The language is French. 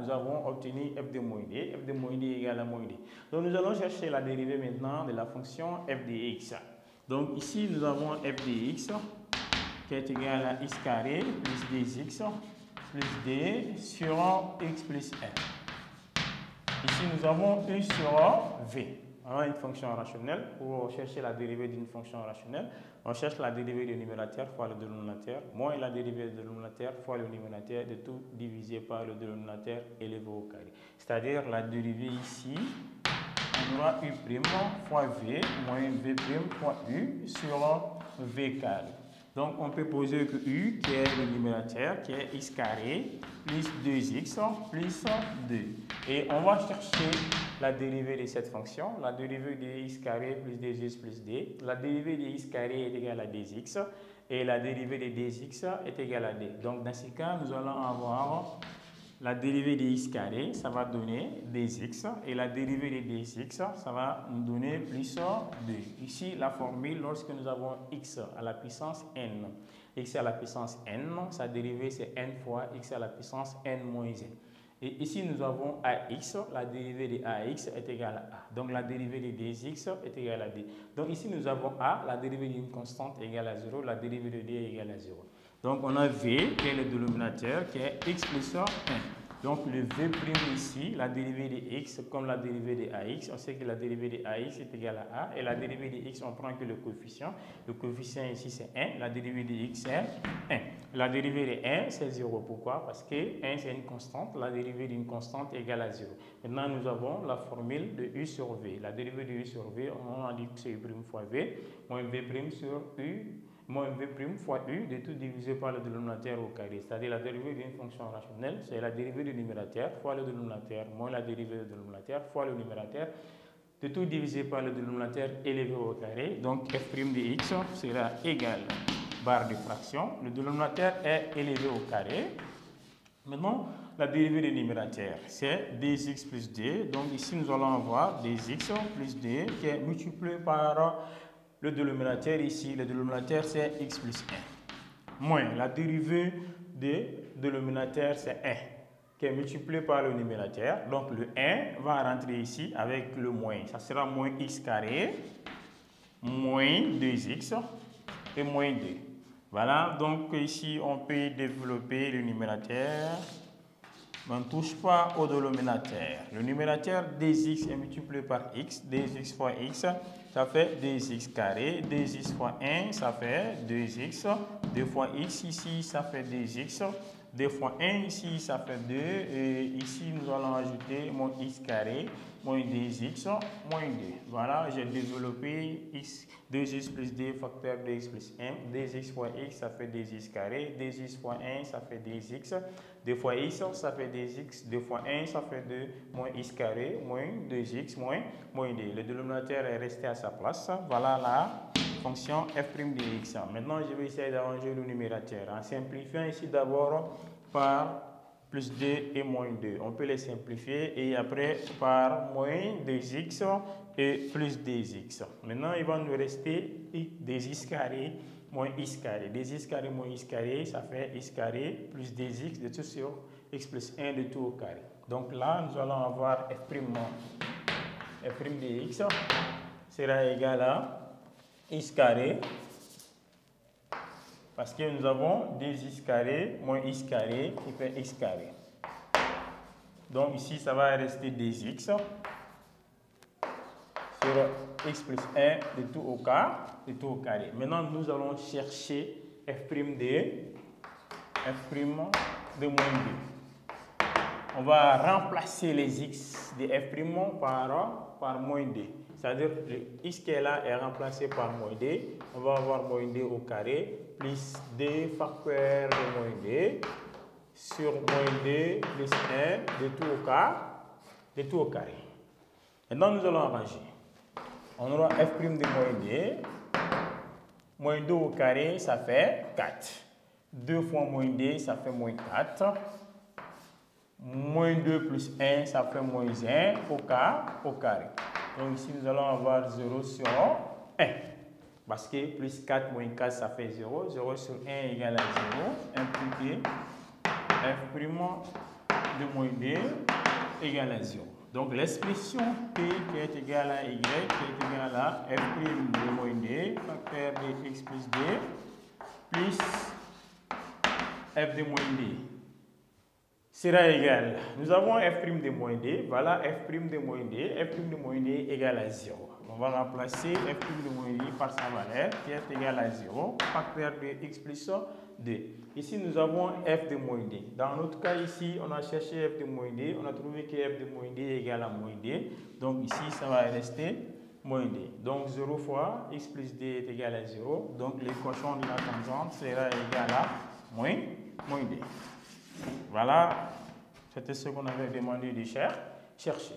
nous avons obtenu f de moins d. F de moins d égale à moins d. Donc nous allons chercher la dérivée maintenant de la fonction f de x. Donc ici nous avons f de x qui est égal à x carré plus 2x plus d sur x plus 1. Ici nous avons u sur v. On a une fonction rationnelle. Pour chercher la dérivée d'une fonction rationnelle, on cherche la dérivée du numérateur fois le dénominateur, moins la dérivée du dénominateur fois le numérateur, de tout divisé par le dénominateur élevé au carré. C'est-à-dire la dérivée ici, on aura u' fois v moins v' fois u sur v carré. Donc on peut poser que u, qui est le numérateur, qui est x carré, plus 2x plus 2. Et on va chercher la dérivée de cette fonction. La dérivée de x carré plus 2x plus d. La dérivée de x carré est égale à 2x. Et la dérivée de 2x est égale à d. Donc dans ce cas, nous allons avoir la dérivée de x carré, ça va donner 2x. Et la dérivée de 2x, ça va nous donner plus 2. Ici, la formule, lorsque nous avons x à la puissance n. X à la puissance n, sa dérivée c'est n fois x à la puissance n moins n. Et ici, nous avons ax, la dérivée de ax est égale à a. Donc, la dérivée de 2x est égale à d. Donc, ici, nous avons a, la dérivée d'une constante égale à 0, la dérivée de d est égale à 0. Donc, on a v, qui est le dénominateur, qui est x plus 1. Donc, le v' ici, la dérivée de x comme la dérivée de ax, on sait que la dérivée de ax est égale à a. Et la dérivée de x, on prend que le coefficient. Le coefficient ici, c'est 1. La dérivée de x, c'est 1. La dérivée de 1, c'est 0. Pourquoi? Parce que 1, c'est une constante. La dérivée d'une constante est égale à 0. Maintenant, nous avons la formule de u sur v. La dérivée de u sur v, on a dit que c'est u' fois v, moins v' sur u, moins v' fois u, de tout divisé par le dénominateur au carré. C'est-à-dire la dérivée d'une fonction rationnelle, c'est la dérivée du numérateur fois le dénominateur, moins la dérivée du dénominateur fois le numérateur, de tout divisé par le dénominateur élevé au carré. Donc f' de x sera égal barre de fraction. Le dénominateur est élevé au carré. Maintenant, la dérivée du numérateur, c'est 2x plus d. Donc ici, nous allons avoir 2x plus d qui est multiplié par le dénominateur ici. Le dénominateur, c'est x plus 1. Moins la dérivée du dénominateur, c'est 1, qui est multiplié par le numérateur. Donc le 1 va rentrer ici avec le moins. Ça sera moins x carré, moins 2x et moins 2. Voilà, donc ici, on peut développer le numérateur. On ne touche pas au dénominateur. Le numérateur 2x est multiplié par x. 2x fois x, ça fait 2x carré. 2x fois 1, ça fait 2x. 2 fois x ici, ça fait 2x. 2 fois 1 ici, ça fait 2. Et ici, nous allons ajouter moins x carré, moins 2x, moins 2. Voilà, j'ai développé x, 2x plus 2 facteur de x plus 1. 2x fois x, ça fait 2x carré. 2x fois 1, ça fait 2x. 2 fois x, ça fait 2x. 2 fois 1, ça fait 2. Moins x carré, moins 2x, moins 2. Le dénominateur est resté à sa place. Voilà la fonction f' de x. Maintenant, je vais essayer d'arranger le numérateur en simplifiant ici d'abord par plus 2 et moins 2. On peut les simplifier et après par moins 2x et plus 2x. Maintenant, il va nous rester 2x carré moins x carré. 2x carré moins x carré, ça fait x carré plus 2x de tout sur x plus 1 de tout au carré. Donc là, nous allons avoir f' de x sera égal à x carré, parce que nous avons 2x carré moins x carré qui fait x carré. Donc ici, ça va rester 2x sur x plus 1 de tout au carré. Maintenant, nous allons chercher f' de moins 2. On va remplacer les x de f' par moins 2. C'est-à-dire que le x qui est là est remplacé par moins 2. On va avoir moins 2 au carré plus 2 facteur de moins 2 sur moins 2 plus 1 de tout au carré. Maintenant, nous allons arranger. On aura f' de moins 2. Moins 2 au carré, ça fait 4. 2 fois moins 2, ça fait moins 4. Moins 2 plus 1, ça fait moins 1 au carré. Donc ici, nous allons avoir 0 sur 1. Parce que plus 4 moins 4, ça fait 0. 0 sur 1 égale à 0. Impliqué f' de moins d égale à 0. Donc l'expression P qui est égale à Y qui est égale à f' de moins d facteur de x plus d plus f de moins d sera égal. Nous avons f' de moins d, voilà f' de moins d, f' de moins d égale à 0. On va remplacer f' de moins d par sa valeur qui est égale à 0, facteur de x plus d. Ici, nous avons f de moins d. Dans notre cas ici, on a cherché f de moins d, on a trouvé que f de moins d est égal à moins d. Donc ici, ça va rester moins d. Donc 0 fois x plus d est égal à 0. Donc l'équation de la tangente sera égale à moins d. Voilà, c'était ce qu'on avait demandé de chercher.